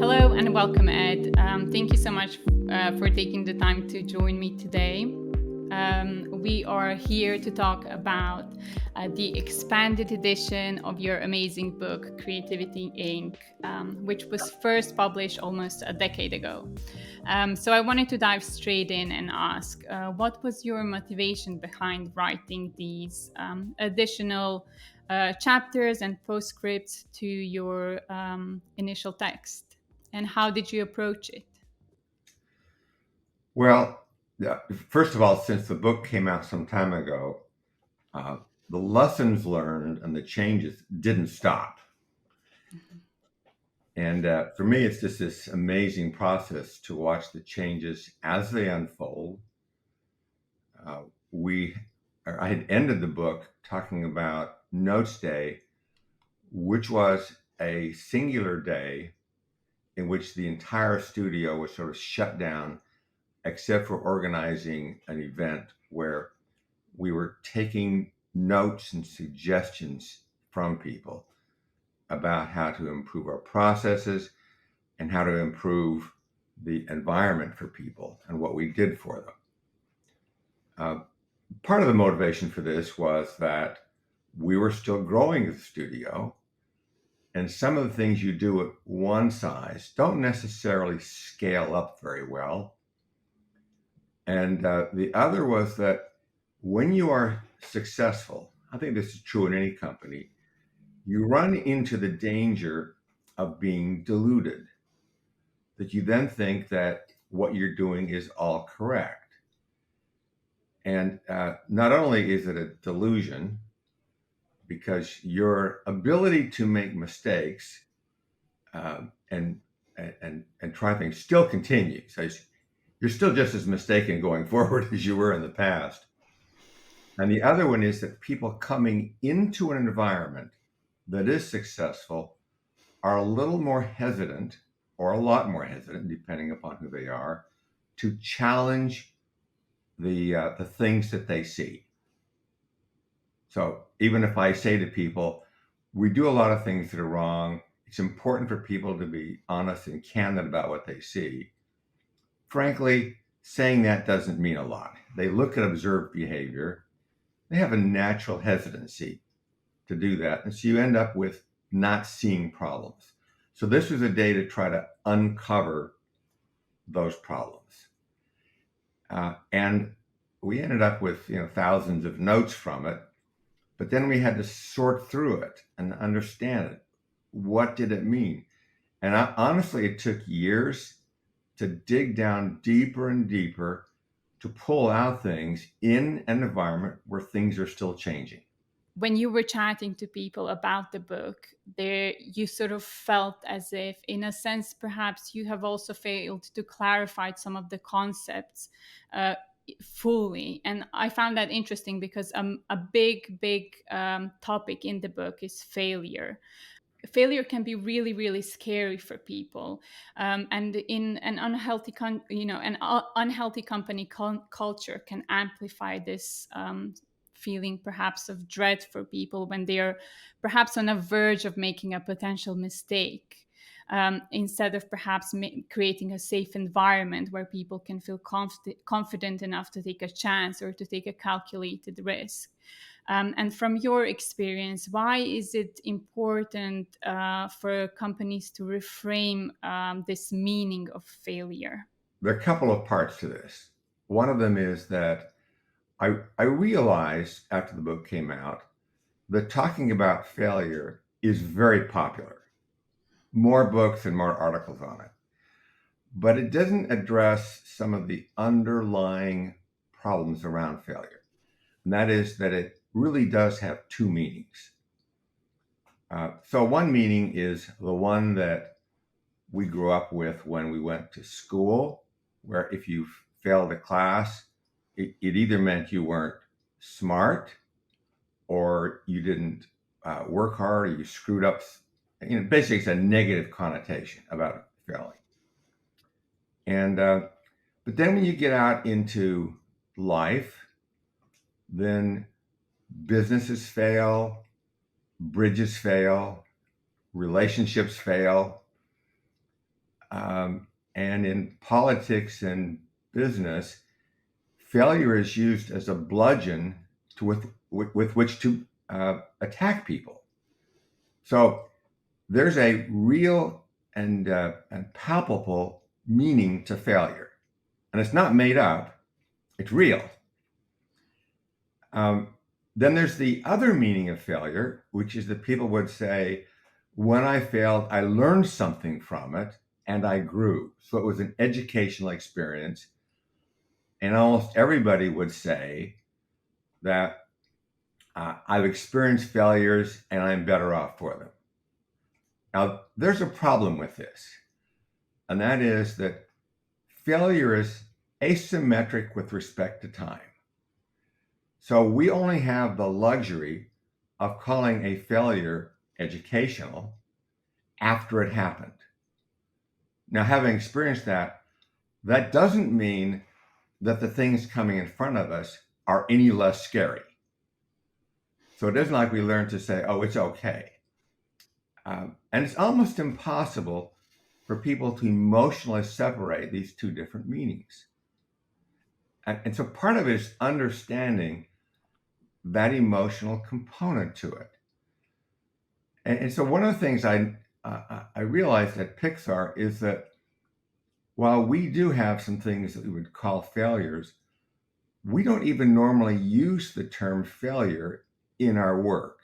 Hello and welcome, Ed. Thank you so much for taking the time to join me today. We are here to talk about the expanded edition of your amazing book, Creativity Inc., which was first published almost a decade ago. So I wanted to dive straight in and ask, what was your motivation behind writing these additional chapters and postscripts to your initial text? And how did you approach it? Well, yeah, first of all, since the book came out some time ago, uh, the lessons learned and the changes didn't stop. And for me, it's just this amazing process to watch the changes as they unfold. Uh, I had ended the book talking about Notes Day, which was a singular day in which the entire studio was sort of shut down, except for organizing an event where we were taking notes and suggestions from people about how to improve our processes and how to improve the environment for people and what we did for them. Part of the motivation for this was that we were still growing as a studio, and some of the things you do at one size don't necessarily scale up very well. And the other was that when you are successful, I think this is true in any company, you run into the danger of being deluded, that you then think that what you're doing is all correct. And not only is it a delusion, because your ability to make mistakes and try things still continues. So you're still just as mistaken going forward as you were in the past. And the other one is that people coming into an environment that is successful are a little more hesitant, or a lot more hesitant, depending upon who they are, to challenge the things that they see. So even if I say to people, we do a lot of things that are wrong, it's important for people to be honest and candid about what they see. Frankly, saying that doesn't mean a lot. They look at observed behavior, they have a natural hesitancy to do that. And so you end up with not seeing problems. So this was a day to try to uncover those problems. And we ended up with thousands of notes from it, but then we had to sort through it and understand it. What did it mean? And honestly, it took years to dig down deeper and deeper to pull out things in an environment where things are still changing. When you were chatting to people about the book, there you sort of felt as if, in a sense, perhaps you have also failed to clarify some of the concepts uh, fully. And I found that interesting because a big topic in the book is failure. Failure can be really really scary for people, and in an unhealthy unhealthy company culture can amplify this feeling perhaps of dread for people when they are perhaps on a verge of making a potential mistake, instead of perhaps creating a safe environment where people can feel confident enough to take a chance or to take a calculated risk. And from your experience, why is it important for companies to reframe this meaning of failure? There are a couple of parts to this. One of them is that I realized after the book came out that talking about failure is very popular, more books and more articles on it. But it doesn't address some of the underlying problems around failure. And that is that it really does have two meanings. So, one meaning is the one that we grew up with when we went to school, where if you failed a class, it either meant you weren't smart or you didn't work hard or you screwed up. Basically, it's a negative connotation about failing. And but then when you get out into life, then businesses fail, bridges fail, relationships fail. and in politics and business, failure is used as a bludgeon with which to attack people. So there's a real and palpable meaning to failure, and it's not made up; it's real. Um, then there's the other meaning of failure, which is that people would say, when I failed, I learned something from it and I grew. So it was an educational experience. And almost everybody would say that I've experienced failures and I'm better off for them. Now, there's a problem with this, and that is that failure is asymmetric with respect to time. So we only have the luxury of calling a failure educational after it happened. Now, having experienced that, that doesn't mean that the things coming in front of us are any less scary. So it isn't like we learn to say, oh, it's okay. And it's almost impossible for people to emotionally separate these two different meanings. And so part of it is understanding that emotional component to it. And so one of the things I realized at Pixar is that while we do have some things that we would call failures, we don't even normally use the term failure in our work.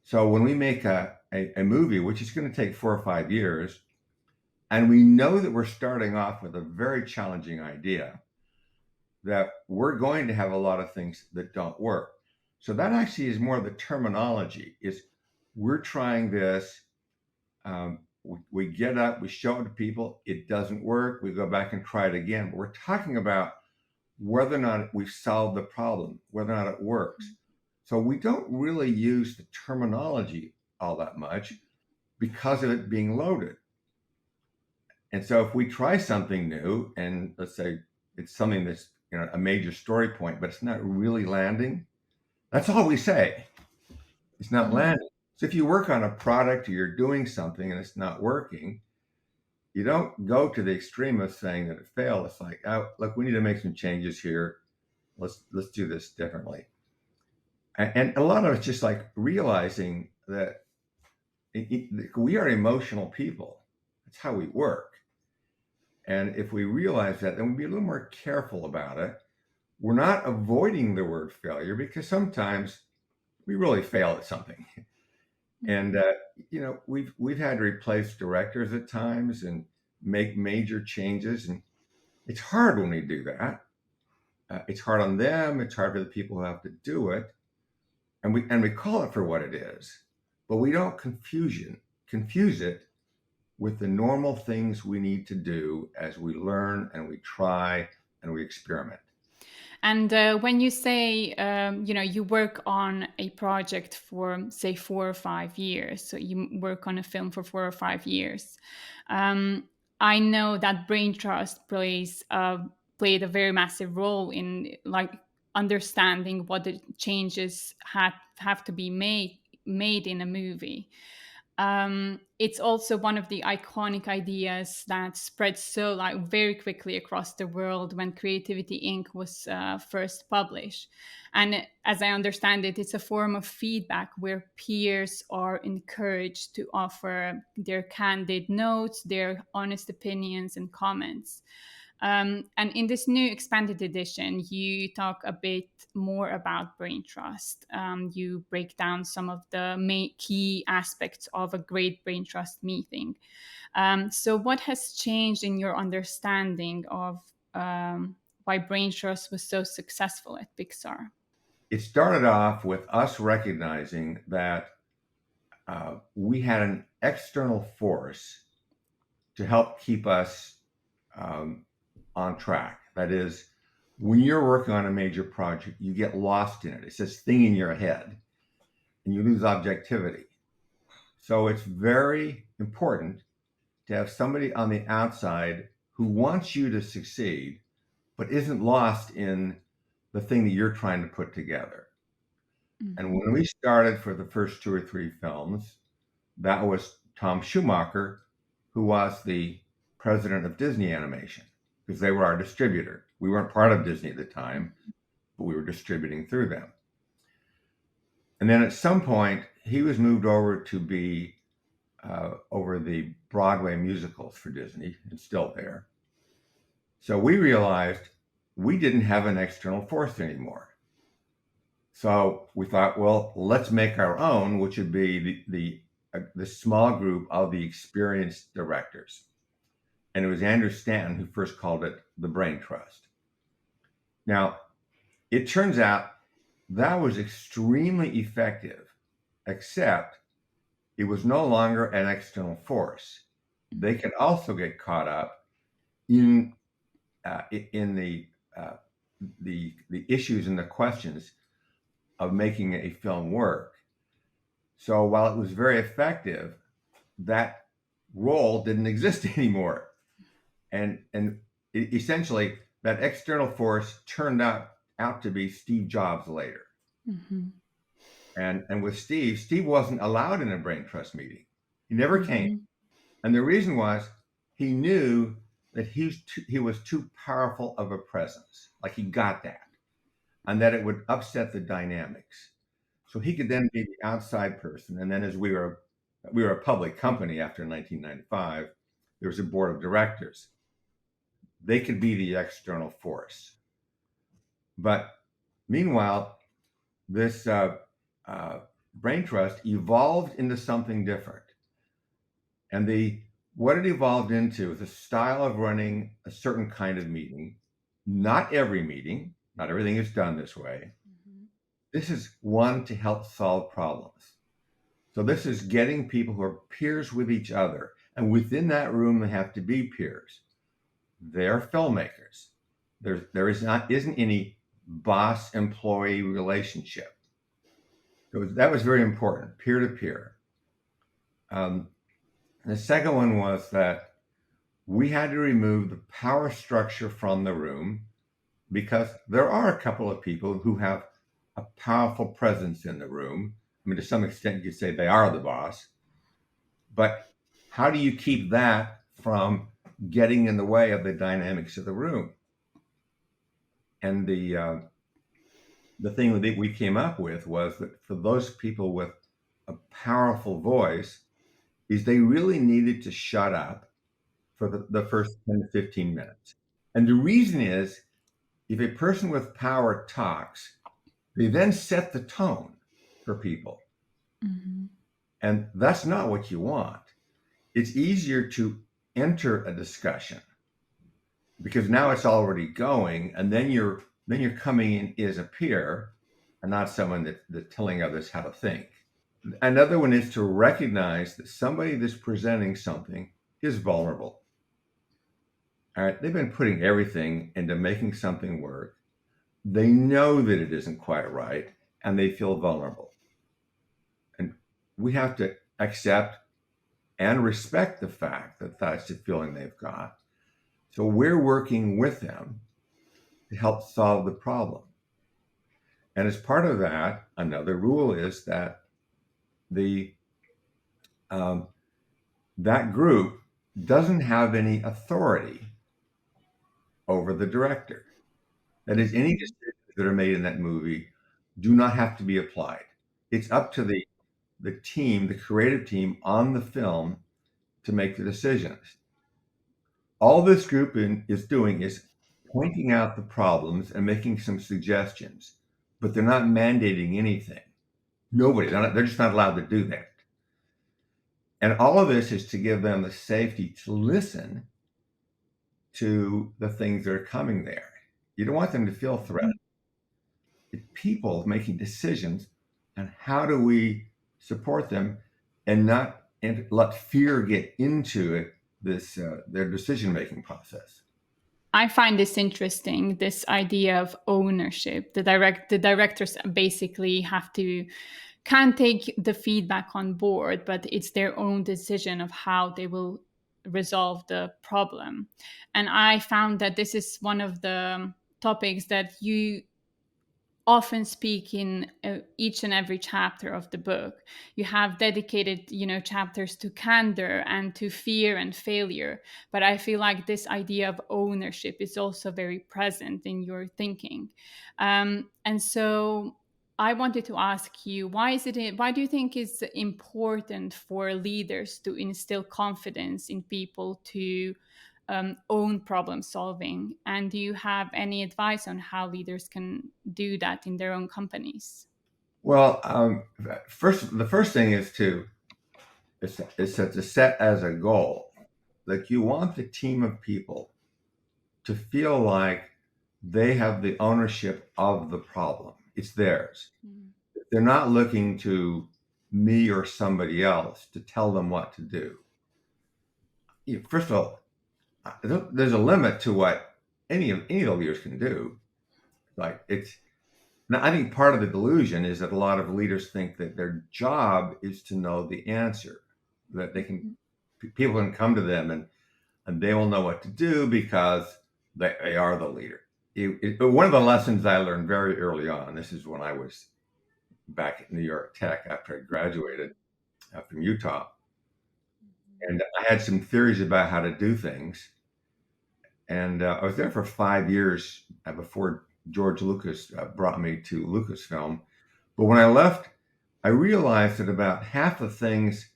So when we make a movie, which is going to take 4 or 5 years, and we know that we're starting off with a very challenging idea, that we're going to have a lot of things that don't work. So that actually is more the terminology, is we're trying this, we get up, we show it to people, it doesn't work, we go back and try it again. But we're talking about whether or not we've solved the problem, whether or not it works. So we don't really use the terminology all that much because of it being loaded. And so if we try something new, and let's say it's something that's a major story point, but it's not really landing, that's all we say. It's not landing. So if you work on a product or you're doing something and it's not working, you don't go to the extreme of saying that it failed. It's like, oh, look, we need to make some changes here. Let's do this differently. And a lot of it's just like realizing that we are emotional people. That's how we work. And if we realize that, then we'll be a little more careful about it. We're not avoiding the word failure because sometimes we really fail at something. And we've had to replace directors at times and make major changes, and it's hard when we do that. It's hard on them. It's hard for the people who have to do it, and we call it for what it is, but we don't confuse it with the normal things we need to do as we learn and we try and we experiment. And when you say, you work on a project for, say, 4 or 5 years, so you work on a film for 4 or 5 years, I know that brain trust played a very massive role in like understanding what the changes have to be made in a movie. It's also one of the iconic ideas that spread so like very quickly across the world when Creativity Inc. was first published. And as I understand it, it's a form of feedback where peers are encouraged to offer their candid notes, their honest opinions and comments. And in this new expanded edition, you talk a bit more about brain trust. You break down some of the main key aspects of a great brain trust meeting. So, what has changed in your understanding of why brain trust was so successful at Pixar? It started off with us recognizing that we had an external force to help keep us on track. That is, when you're working on a major project, you get lost in it. It's this thing in your head and you lose objectivity. So it's very important to have somebody on the outside who wants you to succeed, but isn't lost in the thing that you're trying to put together. And when we started for the first 2 or 3 films, that was Tom Schumacher, who was the president of Disney Animation because they were our distributor. We weren't part of Disney at the time, but we were distributing through them. And then at some point, he was moved over to be over the Broadway musicals for Disney and still there. So we realized we didn't have an external force anymore. So we thought, well, let's make our own, which would be the small group of the experienced directors. And it was Andrew Stanton who first called it the Brain Trust. Now, it turns out that was extremely effective, except it was no longer an external force. They could also get caught up in the issues and the questions of making a film work. So while it was very effective, that role didn't exist anymore, and essentially that external force turned out to be Steve Jobs later. Mm-hmm. And with Steve wasn't allowed in a brain trust meeting. He never came. Mm-hmm. And the reason was he knew that he was too powerful of a presence. Like he got that. And that it would upset the dynamics. So he could then be the outside person. And then as we were a public company after 1995, there was a board of directors. They could be the external force. But meanwhile, this brain trust evolved into something different. And what it evolved into is a style of running a certain kind of meeting. Not every meeting, not everything is done this way. Mm-hmm. This is one to help solve problems. So this is getting people who are peers with each other. And within that room, they have to be peers. They're filmmakers. Isn't any boss-employee relationship. So that was very important, peer to peer. The second one was that we had to remove the power structure from the room because there are a couple of people who have a powerful presence in the room. I mean, to some extent, you could say they are the boss. But how do you keep that from getting in the way of the dynamics of the room? And the thing that we came up with was that for those people with a powerful voice, is they really needed to shut up for the first 10 to 15 minutes. And the reason is if a person with power talks, they then set the tone for people. Mm-hmm. And that's not what you want. It's easier to enter a discussion because now it's already going, and then you're coming in as a peer and not someone that's telling others how to think. Another one is to recognize that somebody that's presenting something is vulnerable. All right, they've been putting everything into making something work. They know that it isn't quite right, and they feel vulnerable. And we have to accept and respect the fact that that's the feeling they've got. So we're working with them to help solve the problem. And as part of that, another rule is that the that group doesn't have any authority over the director. That is, any decisions that are made in that movie do not have to be applied. It's up to the team, the creative team on the film to make the decisions. All this group is doing is pointing out the problems and making some suggestions, but they're not mandating anything. They're just not allowed to do that. And all of this is to give them the safety to listen to the things that are coming there. You don't want them to feel threatened. It's people making decisions, and how do we support them and not let fear get into it, their decision making process. I find this interesting, this idea of ownership. The directors basically can take the feedback on board, but it's their own decision of how they will resolve the problem. And I found that this is one of the topics that you often speak in each and every chapter of the book. You have dedicated, chapters to candor and to fear and failure. But I feel like this idea of ownership is also very present in your thinking. And so I wanted to ask you, why do you think it's important for leaders to instill confidence in people to own problem solving? And do you have any advice on how leaders can do that in their own companies? Well, the first thing is to set as a goal. Like you want the team of people to feel like they have the ownership of the problem. It's theirs. Mm. They're not looking to me or somebody else to tell them what to do. First of all, there's a limit to what any of the leaders can do. Like it's now, I think part of the delusion is that a lot of leaders think that their job is to know the answer, that people can come to them and they will know what to do because they are the leader. But one of the lessons I learned very early on, this is when I was back at New York Tech after I graduated from Utah, and I had some theories about how to do things. And I was there for 5 years before George Lucas brought me to Lucasfilm. But when I left, I realized that about half the things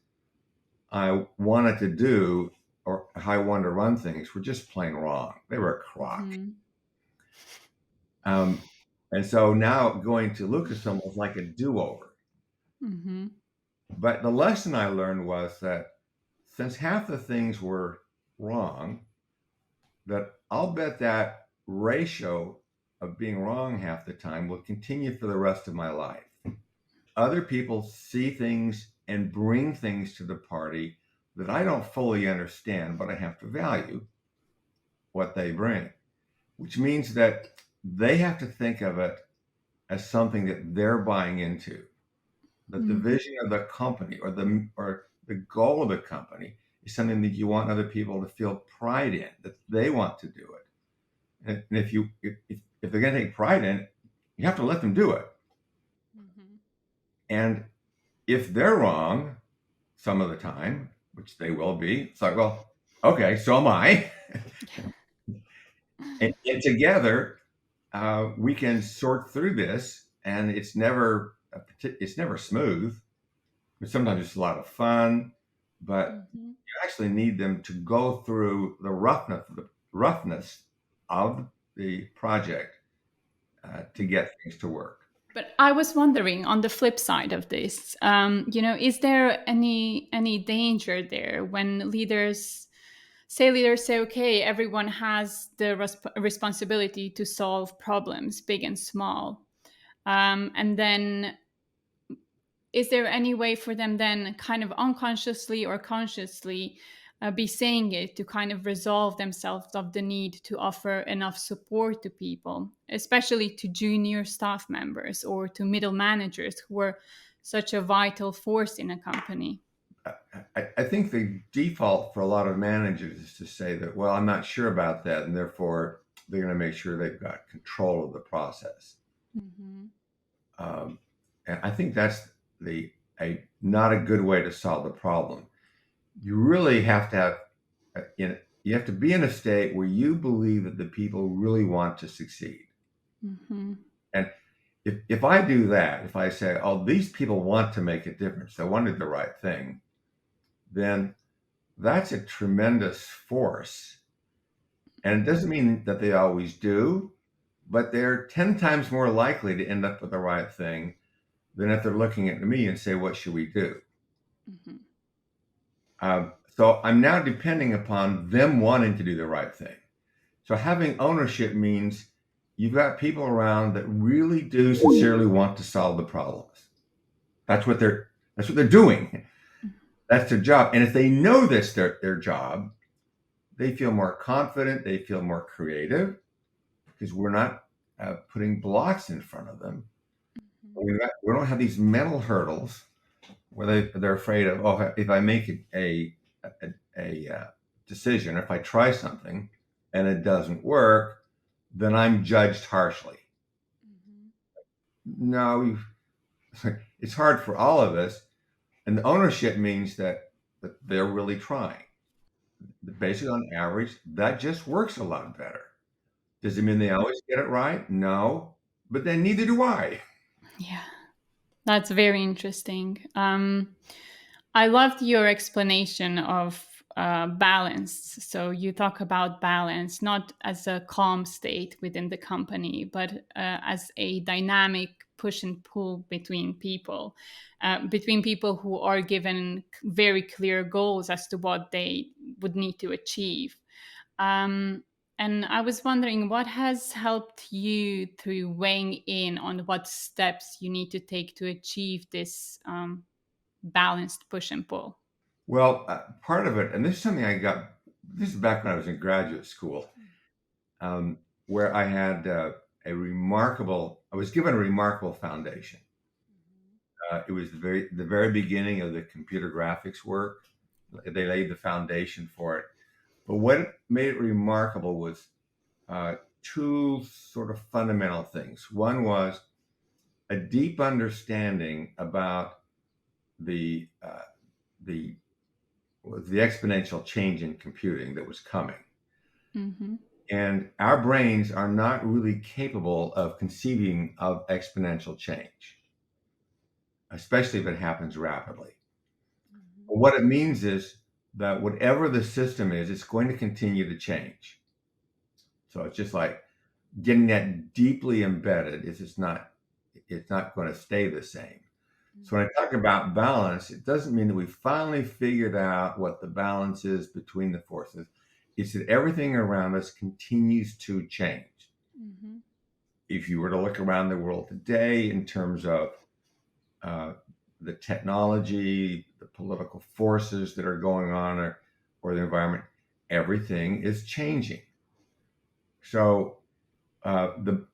I wanted to do or how I wanted to run things were just plain wrong. They were a crock. Mhm. Um, and so now going to Lucasfilm was like a do-over. Mhm. But the lesson I learned was that since half the things were wrong, that I'll bet that ratio of being wrong half the time will continue for the rest of my life. Other people see things and bring things to the party that I don't fully understand, but I have to value what they bring, which means that they have to think of it as something that they're buying into, that the Mm. vision of the company or the goal of the company is something that you want other people to feel pride in, that they want to do it. And if they're going to take pride in it, you have to let them do it. Mhm. And if they're wrong, some of the time, which they will be, it's like, well, okay, so am I. And together, we can sort through this, and it's never smooth. But sometimes it's a lot of fun, but Mhm. you actually need them to go through the roughness of the project to get things to work. But I was wondering, on the flip side of this, is there any danger there when leaders say, okay, everyone has the responsibility to solve problems, big and small, and then is there any way for them then, kind of unconsciously or consciously, be saying it to kind of resolve themselves of the need to offer enough support to people, especially to junior staff members or to middle managers who are such a vital force in a company? I think the default for a lot of managers is to say that, well, I'm not sure about that, and therefore they're going to make sure they've got control of the process. Hmm. Um, and I think that's the a not a good way to solve the problem. You really have to have you have to be in a state where you believe that the people really want to succeed. Hmm. And if I do that, if I say, oh, these people want to make a difference, they want to do the right thing, then that's a tremendous force. And it doesn't mean that they always do, but they're 10 times more likely to end up with the right thing than if they're looking at me and say, what should we do? Hmm. So I'm now depending upon them wanting to do the right thing. So having ownership means you've got people around that really do sincerely want to solve the problems. That's what they're doing. That's their job. And if they know this their job, they feel more confident, they feel more creative because we're not putting blocks in front of them. We don't have these mental hurdles where they're afraid of, oh, if I make a decision, if I try something and it doesn't work, then I'm judged harshly. Hmm. no, it's hard for all of us. And the ownership means that they're really trying. Basically, on average, that just works a lot better. Does it mean they always get it right? No, but then neither do I. Yeah, that's very interesting. I loved your explanation of balance. So you talk about balance not as a calm state within the company, but as a dynamic push and pull between people who are given very clear goals as to what they would need to achieve. Um, and I was wondering what has helped you through weighing in on what steps you need to take to achieve this balanced push and pull. Well, part of it, and this is something I got. This is back when I was in graduate school, where I had I was given a remarkable foundation. It was the very beginning of the computer graphics work. They laid the foundation for it. But what made it remarkable was two sort of fundamental things. One was a deep understanding about the uh, the the exponential change in computing that was coming. Mm-hmm. And our brains are not really capable of conceiving of exponential change, especially if it happens rapidly. Mm-hmm. What it means is that whatever the system is, it's going to continue to change. So it's just like getting that deeply embedded is it's not going to stay the same. So when I talk about balance, it doesn't mean that we finally figured out what the balance is between the forces. It's that everything around us continues to change. Mm-hmm. If you were to look around the world today in terms of uh, the technology, the political forces that are going on, or the environment, everything is changing. So the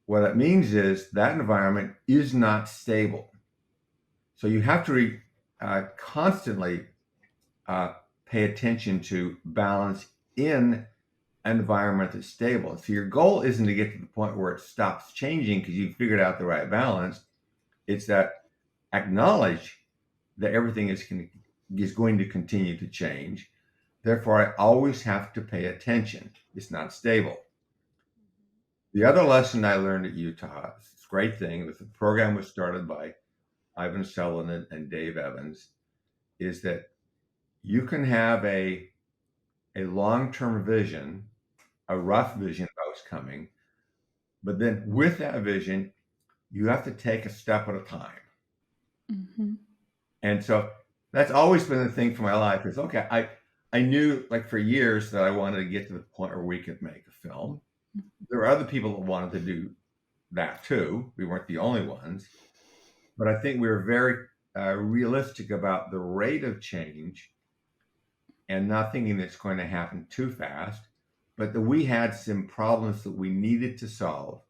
what that means is that environment is not stable. So you have to constantly uh, pay attention to balance in an environment that's stable. So your goal isn't to get to the point where it stops changing because you've figured out the right balance. It's that acknowledge that everything is going to continue to change. Therefore, I always have to pay attention. It's not stable. The other lesson I learned at Utah, this great thing, was the program was started by Ivan Sullivan and Dave Evans, is that you can have a long-term vision, a rough vision of what's coming, but then with that vision, you have to take a step at a time. Mm-hmm. And so that's always been the thing for my life is okay, I knew like for years that I wanted to get to the point where we could make a film. There were other people that wanted to do that too. We weren't the only ones. But I think we were very realistic about the rate of change and not thinking that it's going to happen too fast, but that we had some problems that we needed to solve.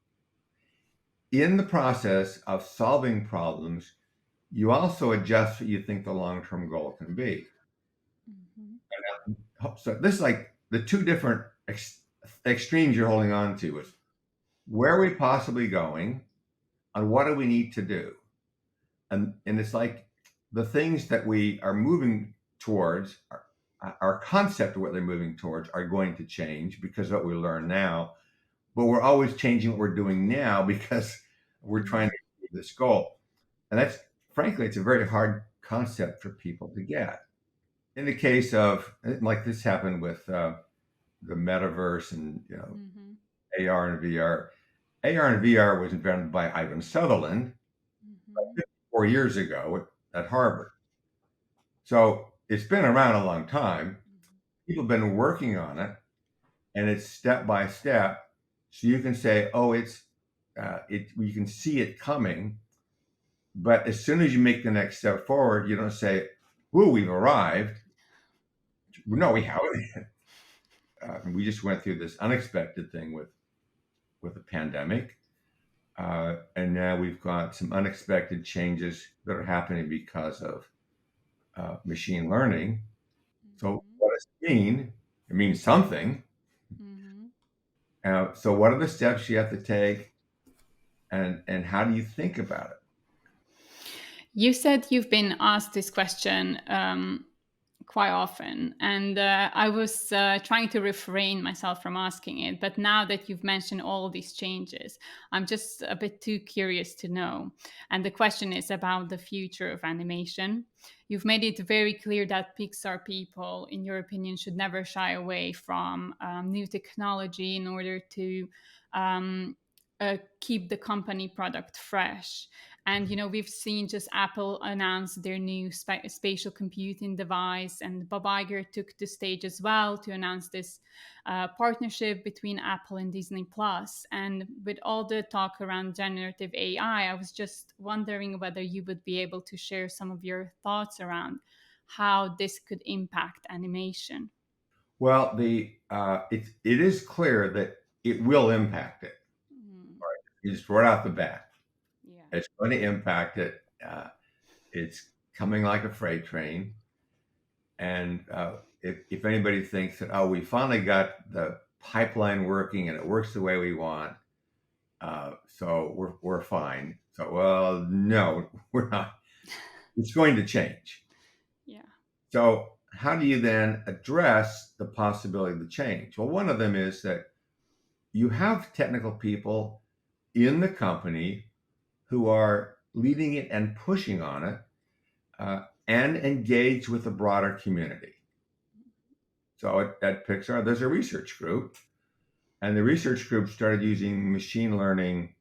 In the process of solving problems, you also adjust what you think the long term goal can be. Mm-hmm. So this is like the two different extremes you're holding on to is where are we possibly going and what do we need to do? And it's like the things that we are moving towards, our concept of what they're moving towards are going to change because of what we learn now. But we're always changing what we're doing now because we're trying to achieve this goal. And that's frankly, it's a very hard concept for people to get. In the case of like this happened with the metaverse and Mm-hmm. AR and VR. AR and VR was invented by Ivan Sutherland Mm-hmm. 4 years ago at Harvard. So it's been around a long time. People have been working on it, and it's step by step. So you can say, "Oh, it." You can see it coming, but as soon as you make the next step forward, you don't say, "Woo, we've arrived." No, we haven't. We just went through this unexpected thing with the pandemic, and now we've got some unexpected changes that are happening because of machine learning. So Mm-hmm. what does it mean? It means something. Mm-hmm. So what are the steps you have to take? and how do you think about it? You said you've been asked this question quite often, and I was trying to refrain myself from asking it. But now that you've mentioned all these changes, I'm just a bit too curious to know. And the question is about the future of animation. You've made it very clear that Pixar people, in your opinion, should never shy away from new technology in order to um, keep the company product fresh. And we've seen just Apple announce their new spatial computing device, and Bob Iger took the stage as well to announce this partnership between Apple and Disney Plus. And with all the talk around generative AI, I was just wondering whether you would be able to share some of your thoughts around how this could impact animation. Well, it is clear that it will impact it. Mm, Just right off the bat, yeah. it's going to impact it. It's coming like a freight train. And if anybody thinks that, oh, we finally got the pipeline working and it works the way we want, so we're fine. So, well, no, we're not. It's going to change. Yeah. So, how do you then address the possibility of the change? Well, one of them is that you have technical people in the company who are leading it and pushing on it, and engage with the broader community. So at Pixar, there's a research group, and the research group started using machine learning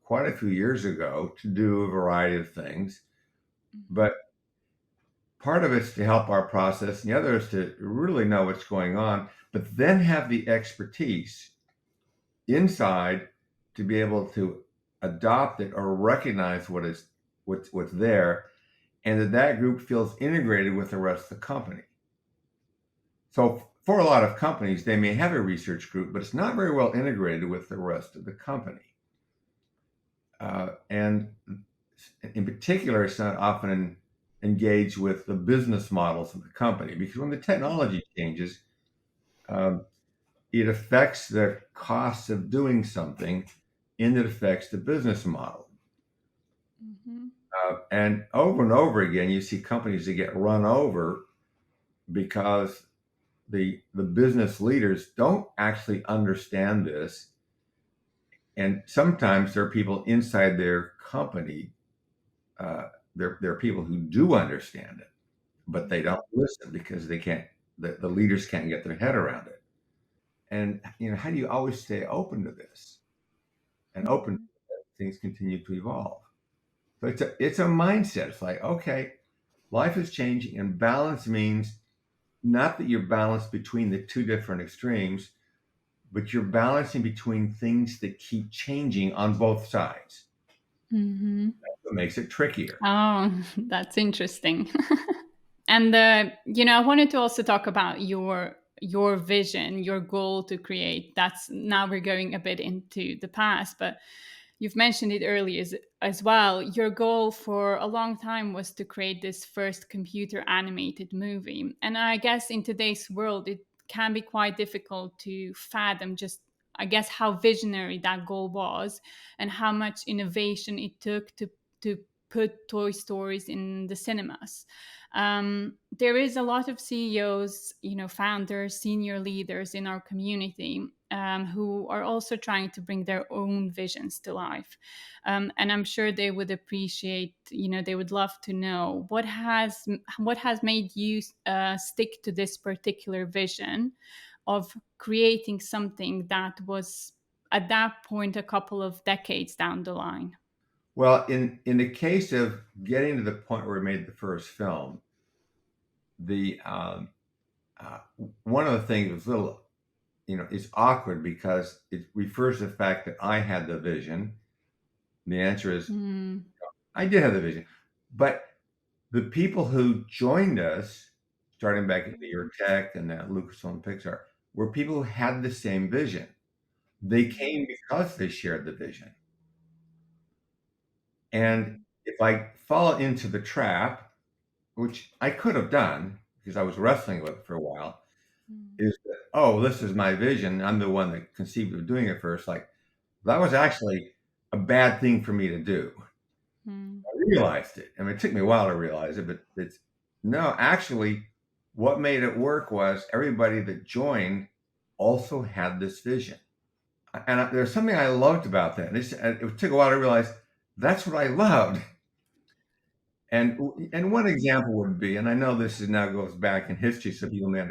quite a few years ago to do a variety of things. Mhm. But part of it's to help our process, and the other is to really know what's going on, but then have the expertise inside to be able to adopt it or recognize what's there, and that group feels integrated with the rest of the company. So for a lot of companies, they may have a research group, but it's not very well integrated with the rest of the company. And in particular, it's not often engaged with the business models of the company because when the technology changes, um, it affects the costs of doing something and it affects the business model. Mhm. And over again, you see companies that get run over because the business leaders don't actually understand this. And sometimes there are people inside their company, uh, there are people who do understand it, but they Mhm. don't listen because they can't, the leaders can't get their head around it. And, how do you always stay open to this and open Mhm. as things continue to evolve? So it's a mindset. It's like, okay, life is changing and balance means not that you're balanced between the two different extremes, but you're balancing between things that keep changing on both sides. Mhm. What makes it trickier. Oh, that's interesting. And I wanted to also talk about your vision, your goal to create. That's now we're going a bit into the past, but you've mentioned it earlier as well. Your goal for a long time was to create this first computer animated movie. And I guess in today's world, it can be quite difficult to fathom just, I guess, how visionary that goal was and how much innovation it took to put Toy Stories in the cinemas. There is a lot of CEOs, founders, senior leaders in our community who are also trying to bring their own visions to life. And I'm sure they would appreciate, they would love to know what has made you stick to this particular vision of creating something that was at that point a couple of decades down the line. Well, in the case of getting to the point where we made the first film, the uh, one of the things was a little, it's awkward because it refers to the fact that I had the vision. The answer is Mm, I did have the vision, but the people who joined us, starting back at New York Tech and at Lucasfilm Pixar, were people who had the same vision. They mm, came because they shared the vision. And mm, if I fall into the trap, which I could have done because I was wrestling with it for a while, mm, is that, oh, this is my vision. I'm the one that conceived of doing it first. Like, that was actually a bad thing for me to do. Mm. I realized it. I mean, it took me a while to realize it, but it's no, actually, what made it work was everybody that joined also had this vision. And there's something I loved about that. And it took a while to realize that's what I loved. And one example would be, and I know this is now goes back in history, so people may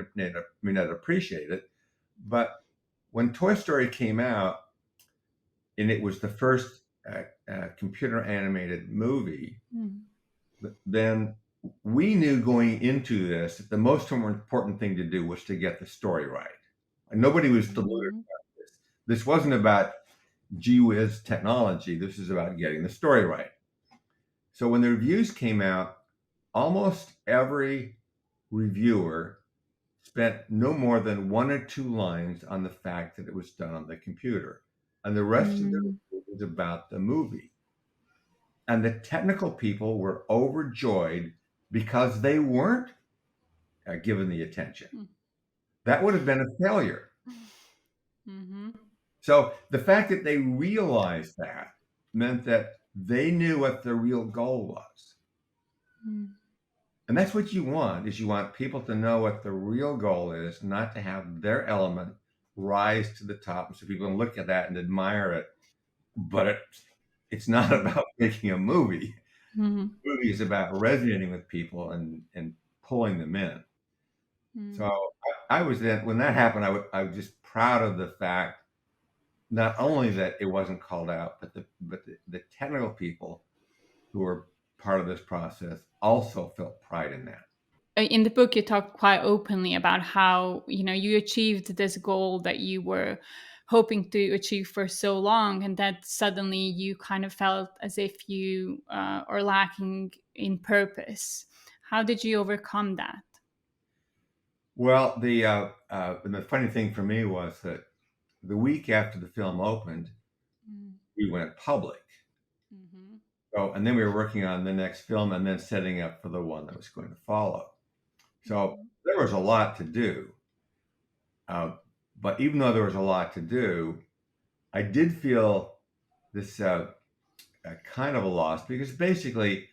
not appreciate it, but when Toy Story came out, and it was the first computer animated movie, Mm. then we knew going into this that the most important thing to do was to get the story right. And nobody was deluded Mhm. about this. This wasn't about gee whiz technology. This is about getting the story right. So when the reviews came out, almost every reviewer spent no more than one or two lines on the fact that it was done on the computer. And the rest of the Mm. review was about the movie. And the technical people were overjoyed because they weren't given the attention. Mm. That would have been a failure. Mhm. So the fact that they realized that meant that they knew what the real goal was. Mm. And that's what you want is you want people to know what the real goal is, not to have their element rise to the top so people can look at that and admire it. But it's not about making a movie. Mhm. The movie is about resonating with people and pulling them in. So Mm. I was then when that happened, I was just proud of the fact not only that it wasn't called out, but the technical people who were part of this process also felt pride in that. In the book, you talk quite openly about how you achieved this goal that you were hoping to achieve for so long, and that suddenly you kind of felt as if you are lacking in purpose. How did you overcome that? Well, and the funny thing for me was that the week after the film opened, we went public. Mm-hmm. So, and then we were working on the next film and then setting up for the one that was going to follow. So Mm-hmm. there was a lot to do. Uh, but even though there was a lot to do, I did feel this kind of a loss because basically,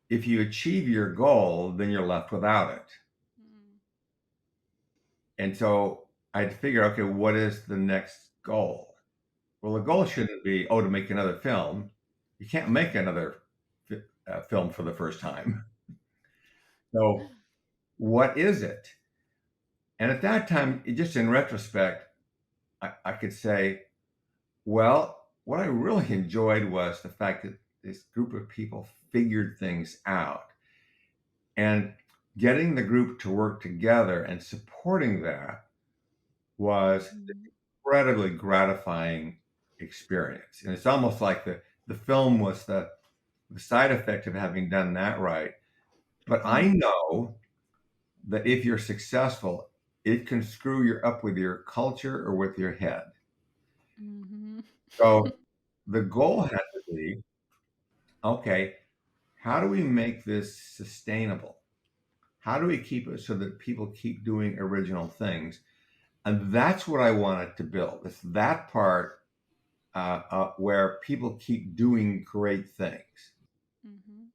if you achieve your goal, then you're left without it. And so I had to figure, okay, what is the next goal? Well, the goal shouldn't be, oh, to make another film. You can't make another film for the first time. So, what is it? And at that time, just in retrospect, I could say, well, what I really enjoyed was the fact that this group of people figured things out and getting the group to work together and supporting that was Mm-hmm. incredibly gratifying experience. And it's almost like the film was the side effect of having done that right. But I know that if you're successful, it can screw you up with your culture or with your head. Mm-hmm. So the goal had to be okay, how do we make this sustainable? How do we keep it so that people keep doing original things? And that's what I wanted to build. It's that part where people keep doing great things. Mm-hmm.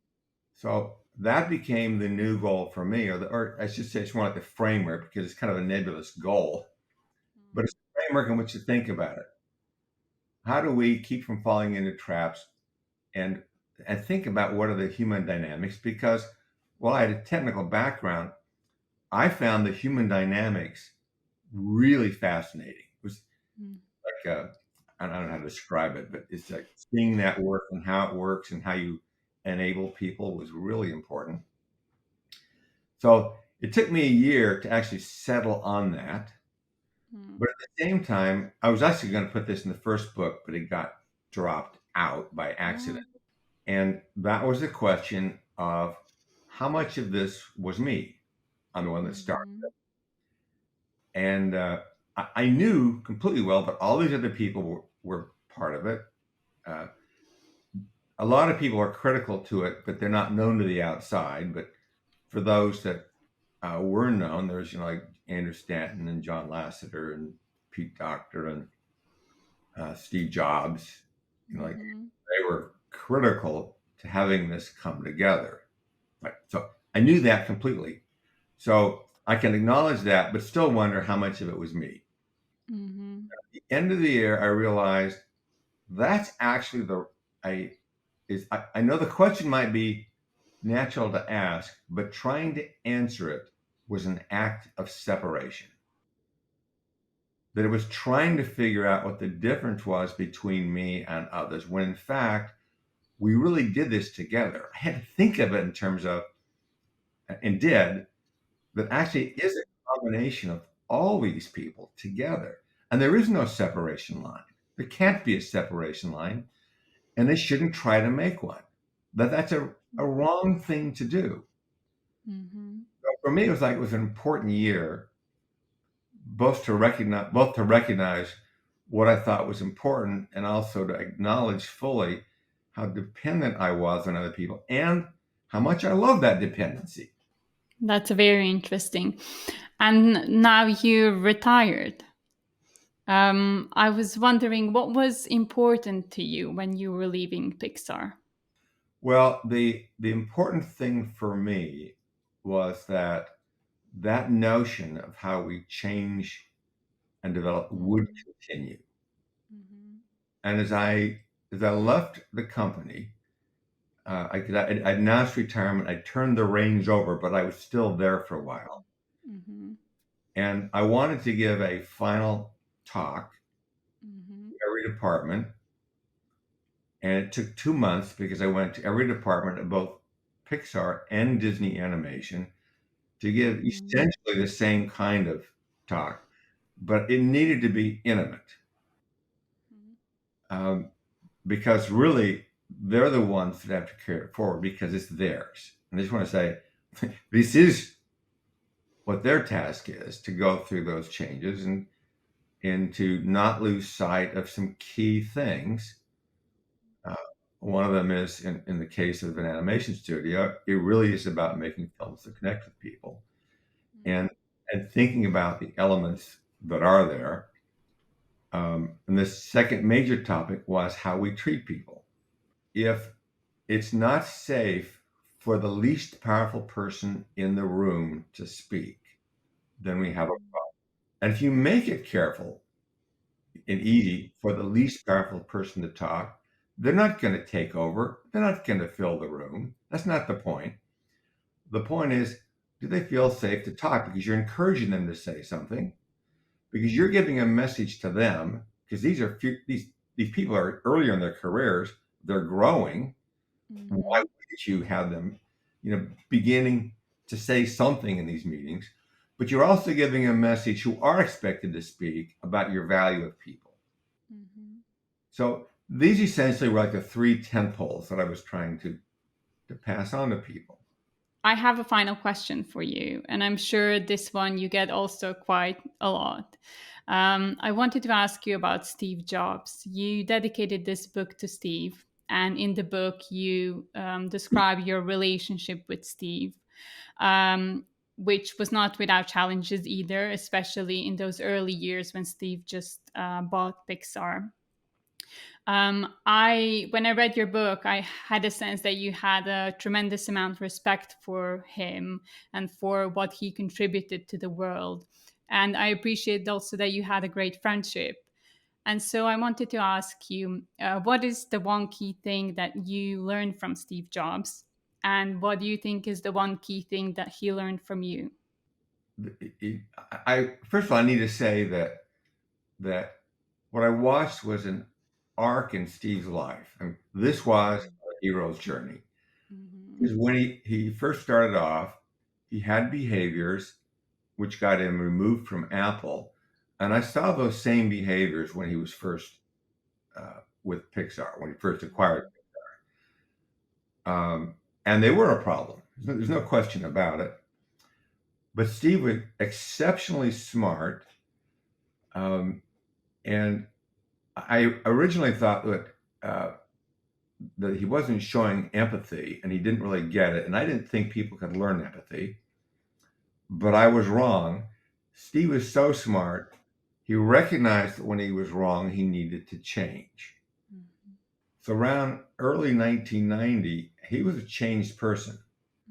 So that became the new goal for me, or I should say, it's more like the framework because it's kind of a nebulous goal, but it's a framework in which to think about it. How do we keep from falling into traps and and think about what are the human dynamics? Because while I had a technical background, I found the human dynamics really fascinating. It was like I don't know how to describe it, but it's like seeing that work and how it works and how you enable people was really important. So it took me a year to actually settle on that. Mm-hmm. But at the same time, I was actually going to put this in the first book, but it got dropped out by accident. And that was a question of how much of this was me. I'm the one that started. Mm-hmm. And I knew completely well that all these other people were part of it. Uh, a lot of people are critical to it, but they're not known to the outside. But for those that were known, there's like Andrew Stanton and John Lasseter and Pete Docter and Steve Jobs. Like Mhm. they were critical to having this come together. Right. So I knew that completely. So I can acknowledge that, but still wonder how much of it was me. Mhm. At the end of the year, I realized that's actually I know the question might be natural to ask, but trying to answer it was an act of separation. That it was trying to figure out what the difference was between me and others, when in fact, we really did this together. I had to think of it in terms of, and did, that actually is a combination of all these people together. And there is no separation line. There can't be a separation line, and they shouldn't try to make one. That's a wrong thing to do. Mhm. So for me, it was like it was an important year, both to recognize what I thought was important and also to acknowledge fully how dependent I was on other people and how much I love that dependency. That's very interesting. And now you're retired. I was wondering what was important to you when you were leaving Pixar. Well, the important thing for me was that notion of how we change and develop would Mhm. continue. Mhm. And as I left the company, I announced retirement. I turned the reins over, but I was still there for a while. Mhm. And I wanted to give a final talk Mhm. to every department. And it took 2 months because I went to every department of both Pixar and Disney Animation to give Mhm. essentially the same kind of talk, but it needed to be intimate, um, because really they're the ones that have to carry it forward because it's theirs. And I just want to say, this is what their task is, to go through those changes and to not lose sight of some key things. Uh, One of them is in the case of an animation studio, it really is about making films that connect with people and and thinking about the elements that are there. And the second major topic was how we treat people. If it's not safe for the least powerful person in the room to speak, then we have a problem. And if you make it careful and easy for the least powerful person to talk, they're not going to take over. They're not going to fill the room. That's not the point. The point is, do they feel safe to talk? Because you're encouraging them to say something, because you're giving a message to them. Because these people are earlier in their careers, they're growing. Why Mhm. wouldn't you have them, beginning to say something in these meetings? But you're also giving a message who are expected to speak about your value of people. Mhm. So these essentially were like the three tent poles that I was trying to pass on to people. I have a final question for you, and I'm sure this one you get also quite a lot. I wanted to ask you about Steve Jobs. You dedicated this book to Steve, and in the book, you describe your relationship with Steve, um, which was not without challenges either, especially in those early years when Steve just bought Pixar. I when I read your book, I had a sense that you had a tremendous amount of respect for him and for what he contributed to the world. And I appreciate also that you had a great friendship. And so I wanted to ask you, what is the one key thing that you learned from Steve Jobs? And what do you think is the one key thing that he learned from you? I first of all, I need to say that what I watched was an arc in Steve's life. I mean, this was a hero's journey. Mhm. Because when he first started off, he had behaviors which got him removed from Apple, and I saw those same behaviors when he was first with Pixar, when he first acquired. Um, and they were a problem. There's no question about it. But Steve was exceptionally smart, um, and I originally thought that he wasn't showing empathy, and he didn't really get it. And I didn't think people could learn empathy, but I was wrong. Steve was so smart; he recognized that when he was wrong, he needed to change. So around early 1990, he was a changed person.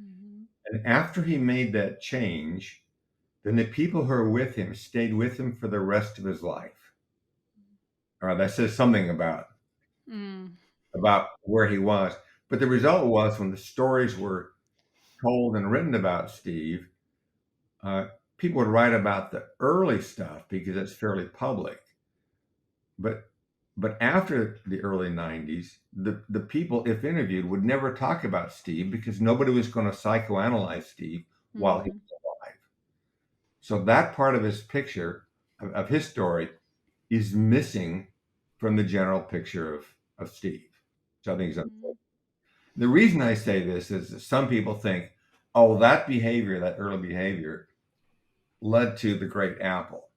Mhm. And after he made that change, then the people who were with him stayed with him for the rest of his life. All right, that says something Mm. about where he was. But the result was when the stories were told and written about Steve, uh, people would write about the early stuff because it's fairly public. But after the early 90s, the people, if interviewed, would never talk about Steve because nobody was going to psychoanalyze Steve while he Mhm. was alive. So that part of his picture, of his story, is missing from the general picture of Steve. So I think is unfortunate. Mhm. The reason I say this is that some people think, oh, that behavior, that early behavior, led to the Great Apple.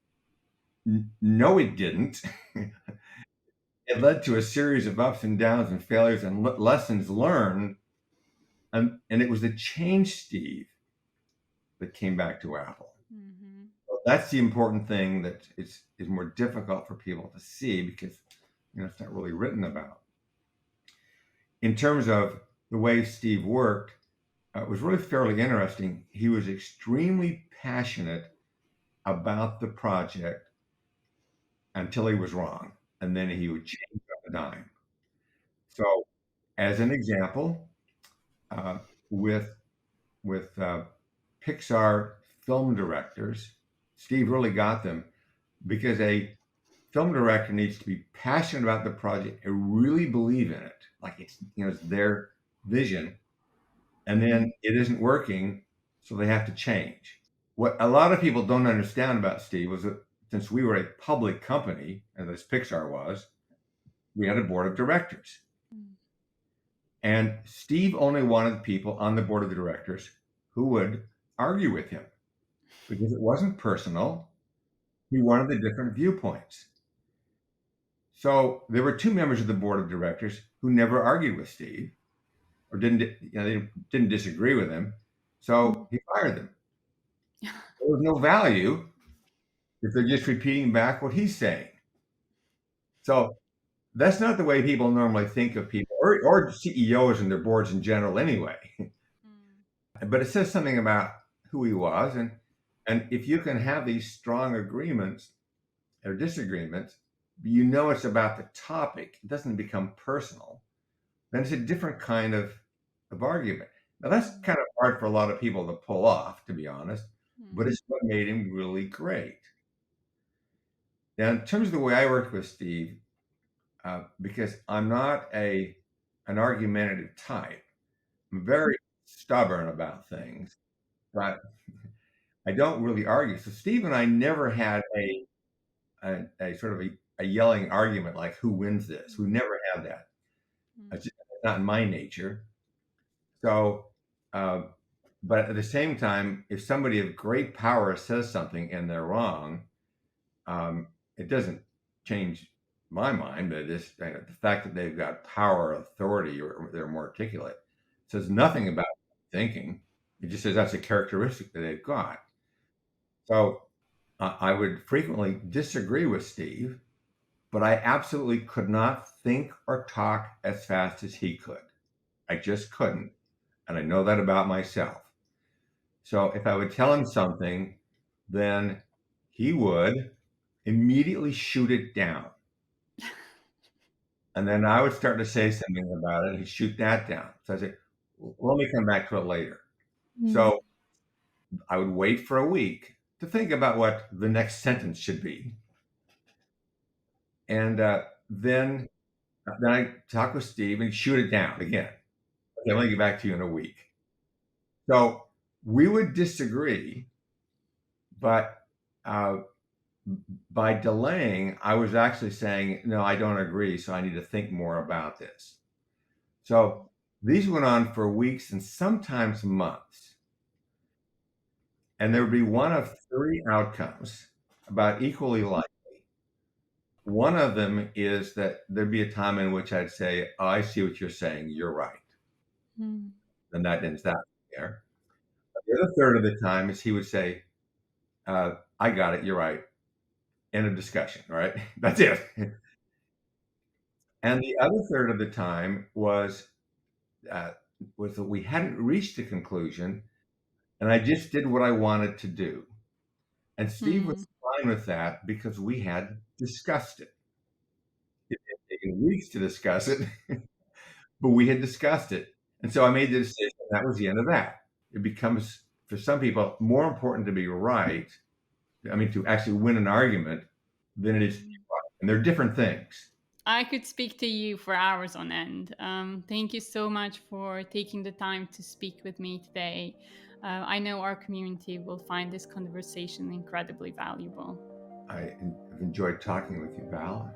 No, it didn't. It led to a series of ups and downs and failures and lessons learned. And it was the change Steve that came back to Apple. Mhm. So that's the important thing that is more difficult for people to see because it's not really written about. In terms of the way Steve worked, it was really fairly interesting. He was extremely passionate about the project until he was wrong, and then he would change on a dime. So, as an example, uh, with Pixar film directors, Steve really got them because a film director needs to be passionate about the project and really believe in it, like it's their vision, and then it isn't working, so they have to change. What a lot of people don't understand about Steve was that since we were a public company, and as Pixar was, we had a board of directors. Mm. And Steve only wanted people on the board of directors who would argue with him because it wasn't personal. He wanted the different viewpoints. So there were two members of the board of directors who never argued with Steve or they didn't disagree with him. So Mm. he fired them. There was no value if they're just repeating back what he's saying. So that's not the way people normally think of people or CEOs and their boards in general anyway. Mm. But it says something about who he was, and if you can have these strong agreements or disagreements, it's about the topic. It doesn't become personal. Then it's a different kind of argument. Now that's Mm. kind of hard for a lot of people to pull off, to be honest, but Mm. it's what made him really great. Now, in terms of the way I worked with Steve, because I'm not a an argumentative type, I'm very stubborn about things, but I don't really argue. So Steve and I never had a sort of a yelling argument like who wins this. We Mm. never had that. Mm. It's just not in my nature. So, uh, but at the same time, if somebody of great power says something and they're wrong, it doesn't change my mind. That is the fact that they've got power, authority, or they're more articulate says nothing about thinking. It just says that's a characteristic that they've got. So I would frequently disagree with Steve, but I absolutely could not think or talk as fast as he could. I just couldn't. And I know that about myself. So if I would tell him something, then he would immediately shoot it down. And then I would start to say something about it, and he'd shoot that down. So I say, let me come back to it later. Mm. So I would wait for a week to think about what the next sentence should be. And then I talk with Steve and he'd shoot it down again. Okay, let me get back to you in a week. So we would disagree, but uh, by delaying, I was actually saying, no, I don't agree. So I need to think more about this. So these went on for weeks and sometimes months. And there would be one of three outcomes about equally likely. One of them is that there'd be a time in which I'd say, oh, I see what you're saying. You're right. Mm. And that ends that there. The other third of the time is he would say, I got it. You're right. End of discussion. Right. That's it. And the other third of the time uh, was that we hadn't reached a conclusion, and I just did what I wanted to do. And Steve Hmm. was fine with that because we had discussed it. It had taken weeks to discuss it, but we had discussed it. And so I made the decision. That was the end of that. It becomes, for some people, more important to be right. I mean, to actually win an argument than it is to be Hmm. right. And they're different things. I could speak to you for hours on end. Thank you so much for taking the time to speak with me today. I know our community will find this conversation incredibly valuable. I've enjoyed talking with you, Val.